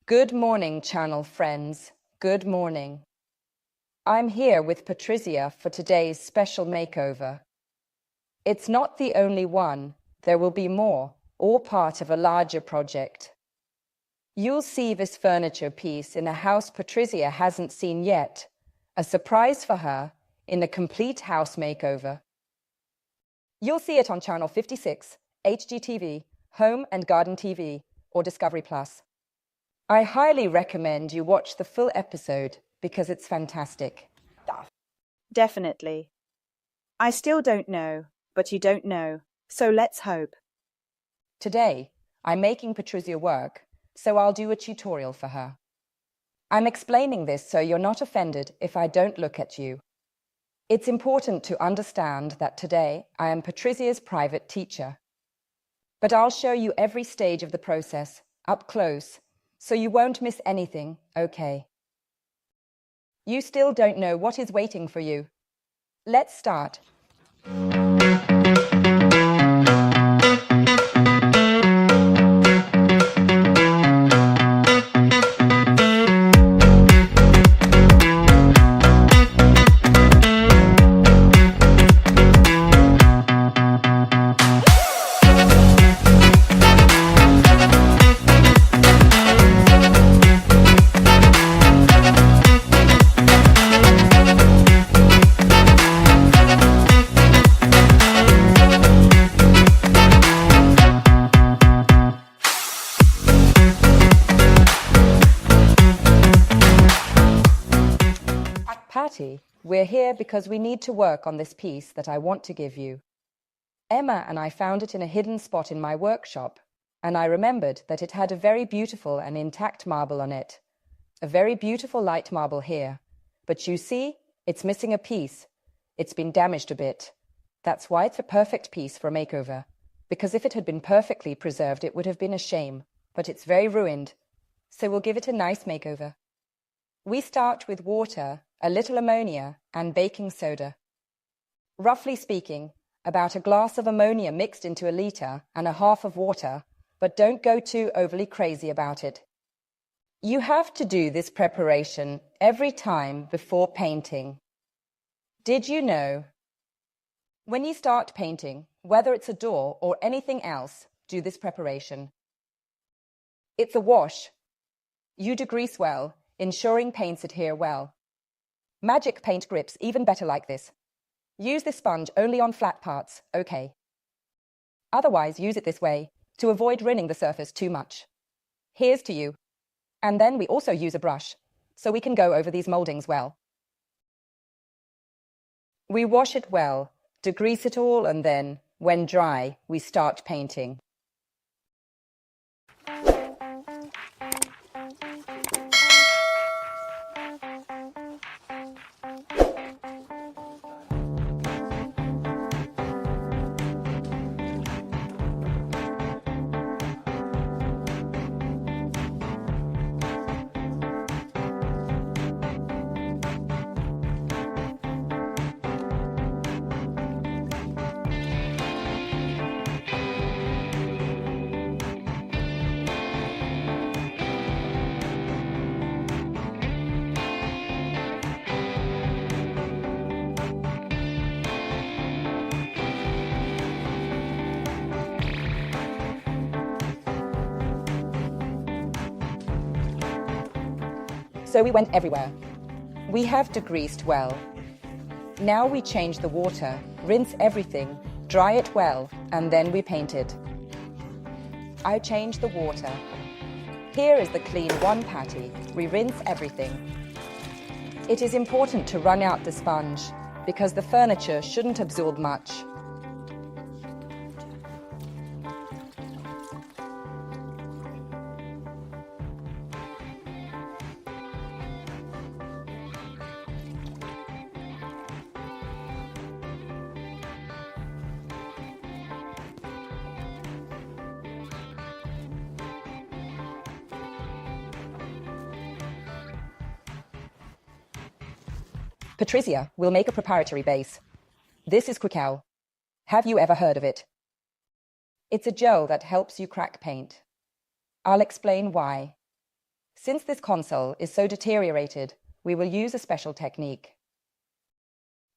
Good morning, channel friends. Good morning. I'm here with Patrizia for today's special makeover. It's not the only one. There will be more, all part of a larger project. You'll see this furniture piece in a house Patrizia hasn't seen yet, a surprise for her in a complete house makeover. You'll see it on channel 56, HGTV, Home and Garden TV, or Discovery Plus. I highly recommend you watch the full episode because it's fantastic. Definitely. I still don't know, but you don't know, so let's hope. Today, I'm making Patrizia work, so I'll do a tutorial for her. I'm explaining this so you're not offended if I don't look at you. It's important to understand that today I am Patrizia's private teacher. But I'll show you every stage of the process, up close, so you won't miss anything, okay? You still don't know what is waiting for you. Let's start. Patty, we're here because we need to work on this piece that I want to give you. Emma and I found it in a hidden spot in my workshop, and I remembered that it had a very beautiful and intact marble on it. A very beautiful light marble here. But you see, it's missing a piece. It's been damaged a bit. That's why it's a perfect piece for a makeover. Because if it had been perfectly preserved, it would have been a shame. But it's very ruined. So we'll give it a nice makeover. We start with water, a little ammonia, and baking soda. Roughly speaking, about a glass of ammonia mixed into a liter and a half of water, but don't go too overly crazy about it. You have to do this preparation every time before painting. Did you know? When you start painting, whether it's a door or anything else, do this preparation. It's a wash. You degrease well, ensuring paints adhere well. Magic Paint grips even better like this. Use this sponge only on flat parts, okay? Otherwise, use it this way to avoid rinning the surface too much. Here's to you. And then we also use a brush, so we can go over these moldings well. We wash it well, degrease it all, and then, when dry, we start painting. So we went everywhere. We have degreased well. Now we change the water, rinse everything, dry it well, and then we paint it. I change the water. Here is the clean one patty. We rinse everything. It is important to wrung out the sponge because the furniture shouldn't absorb much. Patrizia will make a preparatory base. This is Craquelé. Have you ever heard of it? It's a gel that helps you crack paint. I'll explain why. Since this console is so deteriorated, we will use a special technique.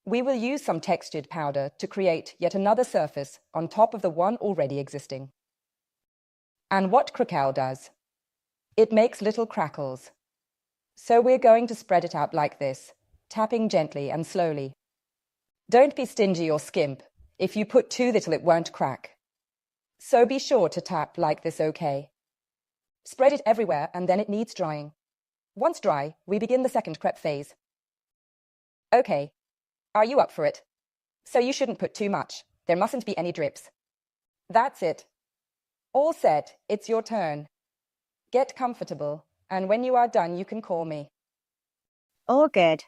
We will use some textured powder to create yet another surface on top of the one already existing. And what Craquelé does? It makes little crackles. So we're going to spread it out like this, tapping gently and slowly. Don't be stingy or skimp. If you put too little, it won't crack. So be sure to tap like this, okay? Spread it everywhere and then it needs drying. Once dry, we begin the second crepe phase. Okay. Are you up for it? So you shouldn't put too much. There mustn't be any drips. That's it. All set, it's your turn. Get comfortable, and when you are done, you can call me. All good.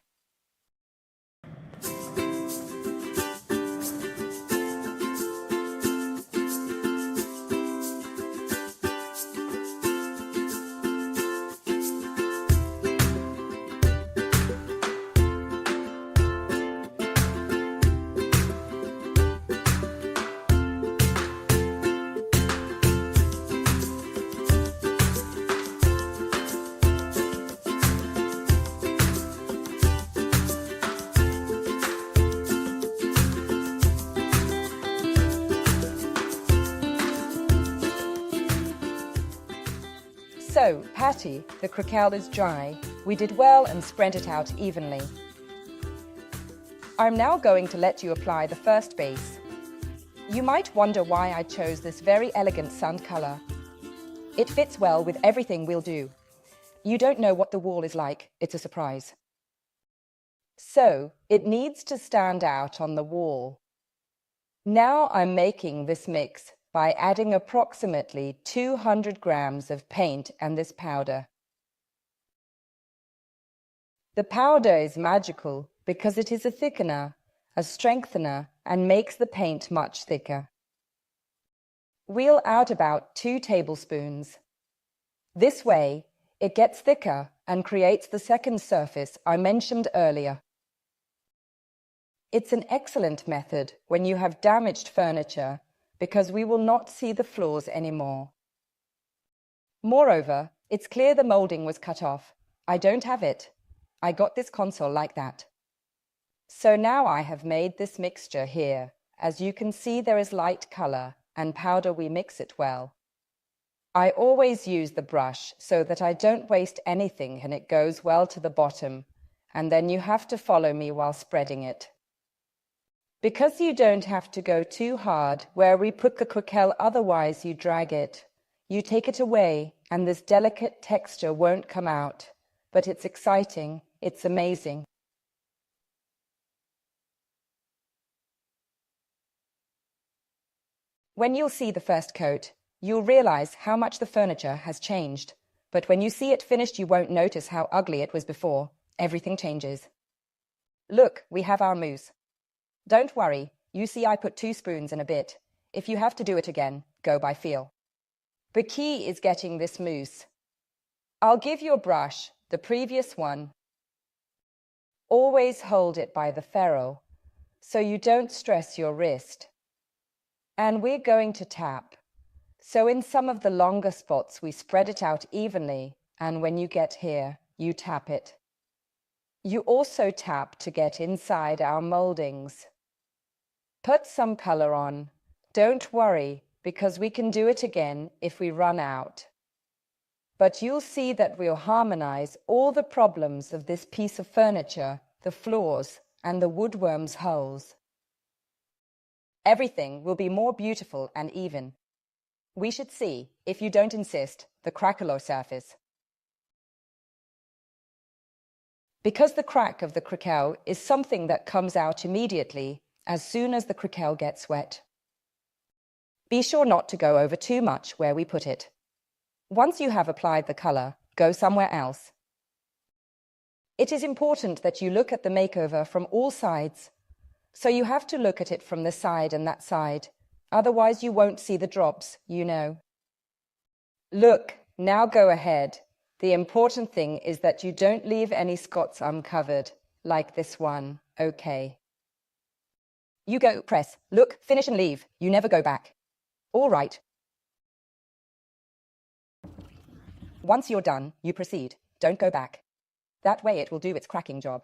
So, Patty, the Craquelé is dry. We did well and spread it out evenly. I'm now going to let you apply the first base. You might wonder why I chose this very elegant sand color. It fits well with everything we'll do. You don't know what the wall is like, it's a surprise. So, it needs to stand out on the wall. Now I'm making this mix by adding approximately 200 grams of paint and this powder. The powder is magical because it is a thickener, a strengthener, and makes the paint much thicker. We'll add about 2 tablespoons. This way, it gets thicker and creates the second surface I mentioned earlier. It's an excellent method when you have damaged furniture because we will not see the floors anymore. Moreover, it's clear the molding was cut off. I don't have it. I got this console like that. So now I have made this mixture here. As you can see, there is light color and powder. We mix it well. I always use the brush so that I don't waste anything and it goes well to the bottom, and then you have to follow me while spreading it. Because you don't have to go too hard where we put the Craquelé, otherwise you drag it. You take it away and this delicate texture won't come out. But it's exciting, it's amazing. When you'll see the first coat, you'll realize how much the furniture has changed. But when you see it finished, you won't notice how ugly it was before. Everything changes. Look, we have our mousse. Don't worry, you see I put 2 spoons in a bit. If you have to do it again, go by feel. The key is getting this mousse. I'll give you a brush, the previous one. Always hold it by the ferrule, so you don't stress your wrist. And we're going to tap. So in some of the longer spots, we spread it out evenly, and when you get here, you tap it. You also tap to get inside our moldings. Put some color on. Don't worry, because we can do it again if we run out. But you'll see that we'll harmonize all the problems of this piece of furniture, the floors, and the woodworm's holes. Everything will be more beautiful and even. We should see, if you don't insist, the Craquelé surface. Because the crack of the Craquelé is something that comes out immediately as soon as the Craquelé gets wet. Be sure not to go over too much where we put it. Once you have applied the color, go somewhere else. It is important that you look at the makeover from all sides. So you have to look at it from this side and that side. Otherwise you won't see the drops, you know. Look, now go ahead. The important thing is that you don't leave any spots uncovered, like this one, okay? You go, press, look, finish and leave. You never go back. All right. Once you're done, you proceed. Don't go back. That way it will do its cracking job.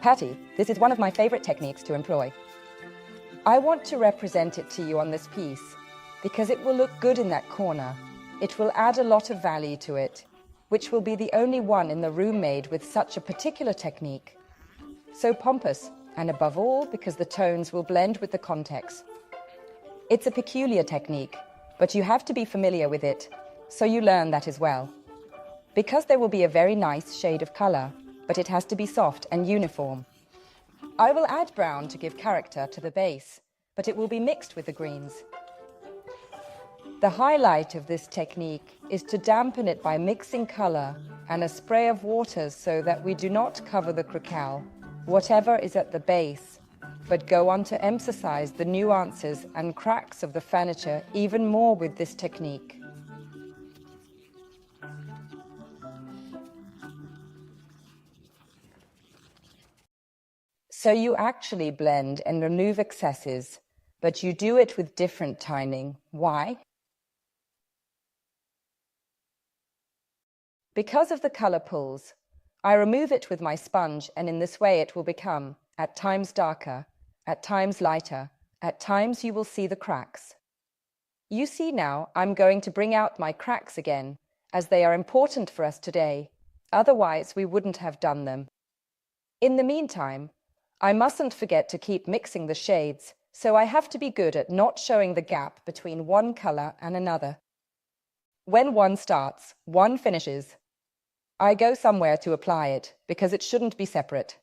Patty, this is one of my favorite techniques to employ. I want to represent it to you on this piece because it will look good in that corner. It will add a lot of value to it, which will be the only one in the room made with such a particular technique. So pompous, and above all, because the tones will blend with the context. It's a peculiar technique, but you have to be familiar with it, so you learn that as well. Because there will be a very nice shade of color, but it has to be soft and uniform. I will add brown to give character to the base, but it will be mixed with the greens. The highlight of this technique is to dampen it by mixing color and a spray of water so that we do not cover the craquelé, whatever is at the base, but go on to emphasize the nuances and cracks of the furniture even more with this technique. So you actually blend and remove excesses, but you do it with different timing. Why? Because of the color pulls, I remove it with my sponge, and in this way it will become, at times darker, at times lighter, at times you will see the cracks. You see now I'm going to bring out my cracks again, as they are important for us today, otherwise we wouldn't have done them. In the meantime, I mustn't forget to keep mixing the shades, so I have to be good at not showing the gap between one color and another. When one starts, one finishes. I go somewhere to apply it, because it shouldn't be separate.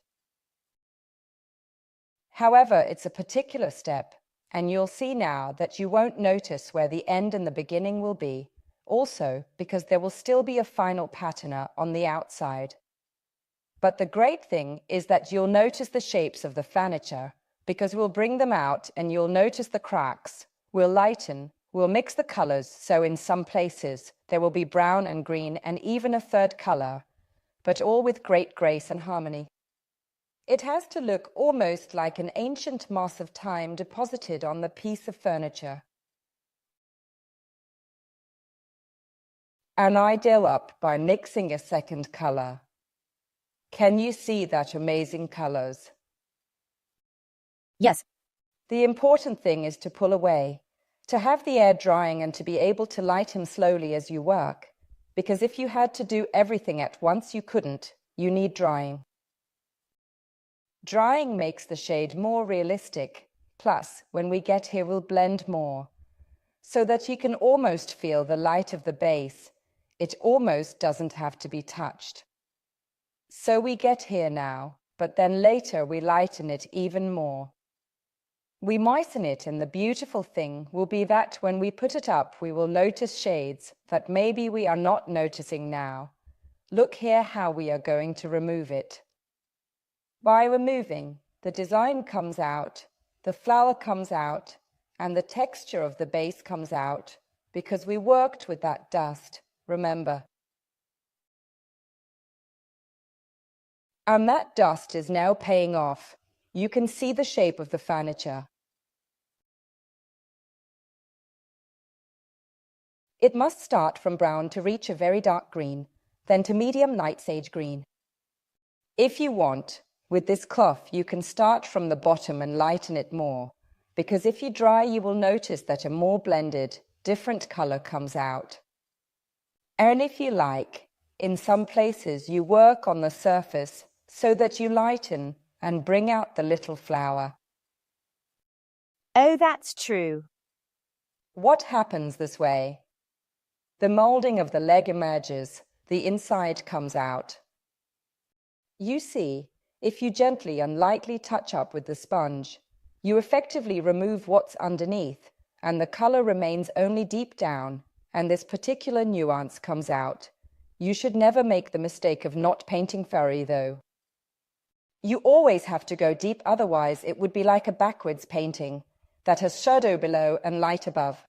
However, it's a particular step, and you'll see now that you won't notice where the end and the beginning will be, also because there will still be a final patina on the outside. But the great thing is that you'll notice the shapes of the furniture, because we'll bring them out and you'll notice the cracks. We'll lighten, we'll mix the colors, so in some places there will be brown and green and even a third color, but all with great grace and harmony. It has to look almost like an ancient moss of time deposited on the piece of furniture. And I do up by mixing a second color. Can you see that amazing colors? Yes. The important thing is to pull away, to have the air drying and to be able to light him slowly as you work, because if you had to do everything at once you couldn't, you need drying. Drying makes the shade more realistic, plus when we get here we'll blend more, so that you can almost feel the light of the base. It almost doesn't have to be touched. So we get here now, but then later we lighten it even more. We moisten it, and the beautiful thing will be that when we put it up we will notice shades that maybe we are not noticing now. Look here how we are going to remove it. By removing, the design comes out, the flower comes out, and the texture of the base comes out, because we worked with that dust, remember. And that dust is now paying off. You can see the shape of the furniture. It must start from brown to reach a very dark green, then to medium night sage green. If you want, with this cloth you can start from the bottom and lighten it more, because if you dry you will notice that a more blended, different color comes out. And if you like, in some places you work on the surface so that you lighten and bring out the little flower. Oh, that's true. What happens this way? The molding of the leg emerges, the inside comes out. You see, If you gently and lightly touch up with the sponge, you effectively remove what's underneath, and the color remains only deep down, and this particular nuance comes out. You should never make the mistake of not painting furry, though. You always have to go deep, otherwise it would be like a backwards painting that has shadow below and light above.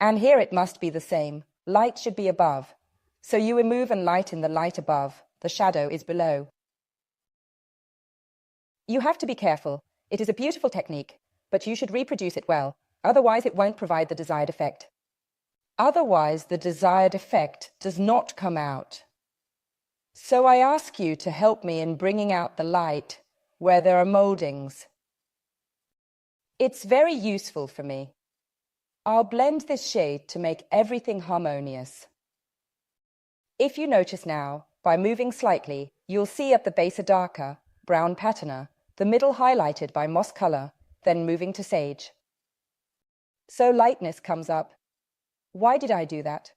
And here it must be the same. Light should be above. So you remove and lighten the light above. The shadow is below. You have to be careful. It is a beautiful technique, but you should reproduce it well. Otherwise it won't provide the desired effect. Otherwise the desired effect does not come out. So I ask you to help me in bringing out the light where there are moldings. It's very useful for me. I'll blend this shade to make everything harmonious. If you notice now, by moving slightly, you'll see at the base a darker, brown patina, the middle highlighted by moss color, then moving to sage. So lightness comes up. Why did I do that?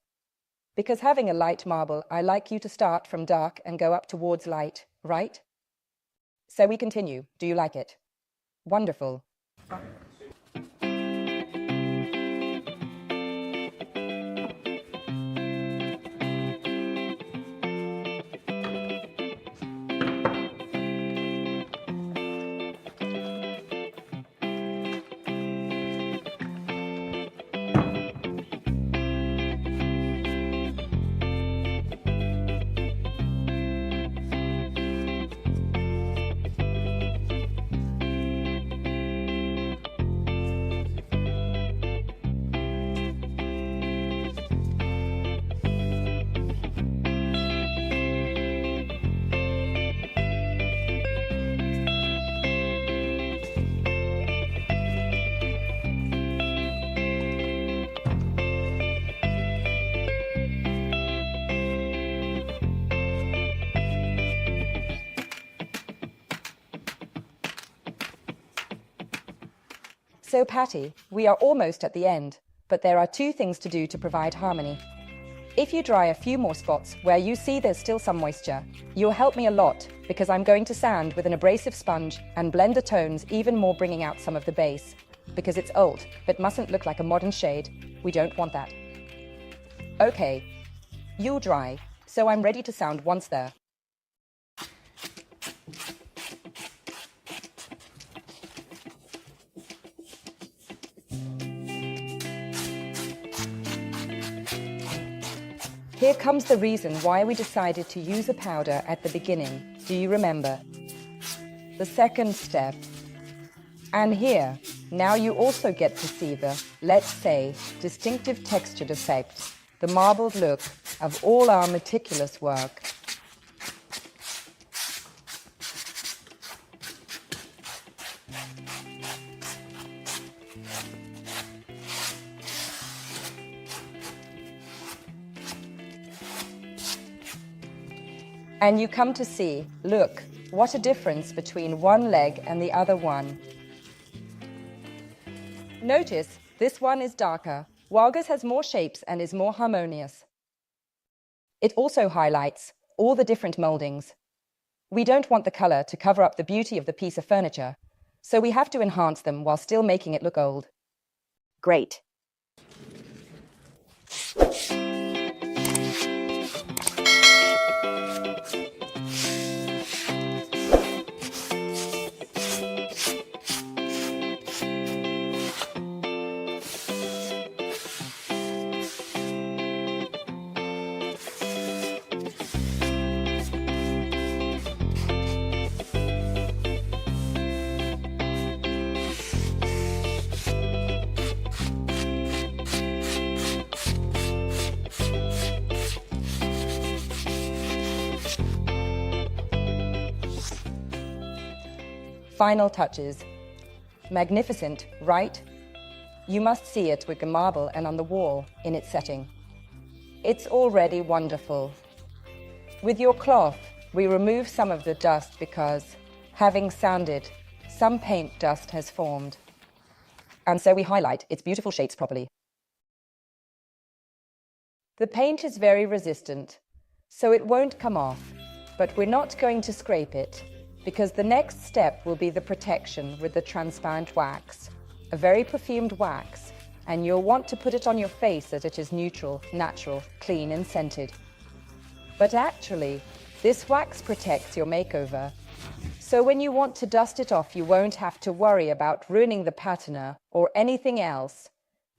Because having a light marble, I like you to start from dark and go up towards light, right? So we continue. Do you like it? Wonderful. So Patty, we are almost at the end, but there are two things to do to provide harmony. If you dry a few more spots where you see there's still some moisture, you'll help me a lot because I'm going to sand with an abrasive sponge and blend the tones even more, bringing out some of the base. Because it's old, but mustn't look like a modern shade. We don't want that. Okay, you'll dry, so I'm ready to sound once there. Here comes the reason why we decided to use a powder at the beginning. Do you remember? The second step. And here, now you also get to see the, let's say, distinctive textured effect, the marbled look of all our meticulous work. And you come to see, look, what a difference between one leg and the other one. Notice, this one is darker. Walga's has more shapes and is more harmonious. It also highlights all the different moldings. We don't want the color to cover up the beauty of the piece of furniture, so we have to enhance them while still making it look old. Great. Final touches. Magnificent, right? You must see it with the marble and on the wall in its setting. It's already wonderful. With your cloth, we remove some of the dust because, having sanded, some paint dust has formed. And so we highlight its beautiful shapes properly. The paint is very resistant, so it won't come off, but we're not going to scrape it. because the next step will be the protection with the transparent wax, a very perfumed wax, and you'll want to put it on your face as it is neutral, natural, clean and scented. But actually, this wax protects your makeover, so when you want to dust it off, you won't have to worry about ruining the patina or anything else,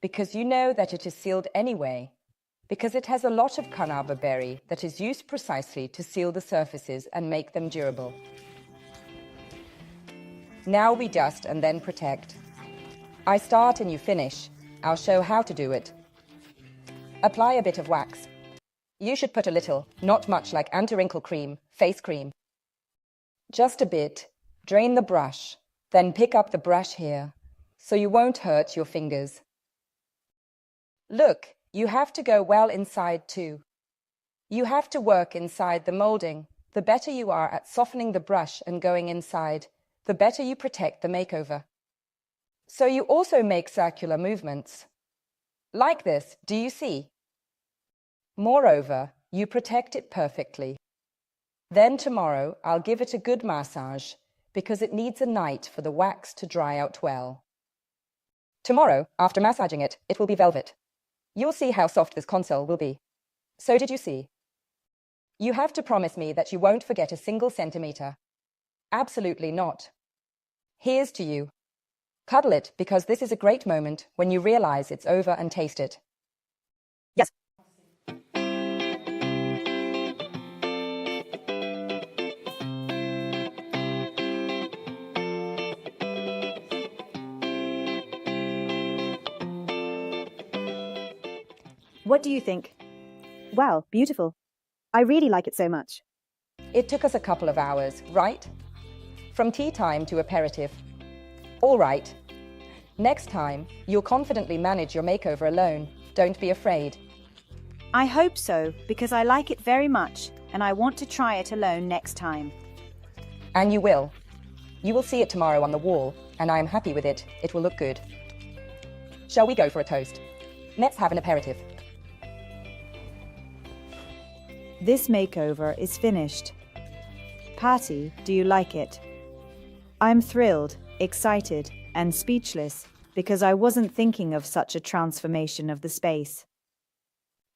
because you know that it is sealed anyway, because it has a lot of carnauba berry that is used precisely to seal the surfaces and make them durable. Now we dust and then protect. I start and you finish. I'll show how to do it. Apply a bit of wax. You should put a little, not much, like anti-wrinkle cream, face cream. Just a bit. Drain the brush, then pick up the brush here, so you won't hurt your fingers. Look, you have to go well inside too. You have to work inside the molding. The better you are at softening the brush and going inside, the better you protect the makeover. So you also make circular movements. Like this, do you see? Moreover, you protect it perfectly. Then tomorrow I'll give it a good massage, because it needs a night for the wax to dry out well. Tomorrow, after massaging it, it will be velvet. You'll see how soft this console will be. So did you see? You have to promise me that you won't forget a single centimeter. Absolutely not. Here's to you. Cuddle it, because this is a great moment when you realize it's over, and taste it. Yes. What do you think? Wow, beautiful. I really like it so much. It took us a couple of hours, right? From tea time to aperitif. All right. Next time, you'll confidently manage your makeover alone. Don't be afraid. I hope so, because I like it very much, and I want to try it alone next time. And you will. You will see it tomorrow on the wall, and I am happy with it. It will look good. Shall we go for a toast? Let's have an aperitif. This makeover is finished. Patty, do you like it? I'm thrilled, excited, and speechless, because I wasn't thinking of such a transformation of the space.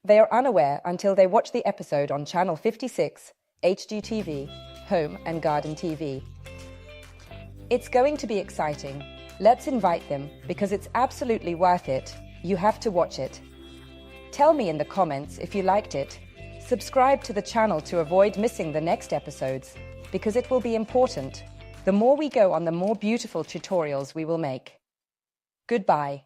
They are unaware until they watch the episode on Channel 56, HGTV, Home and Garden TV. It's going to be exciting. Let's invite them, because it's absolutely worth it. You have to watch it. Tell me in the comments if you liked it. Subscribe to the channel to avoid missing the next episodes, because it will be important. The more we go on, the more beautiful tutorials we will make. Goodbye.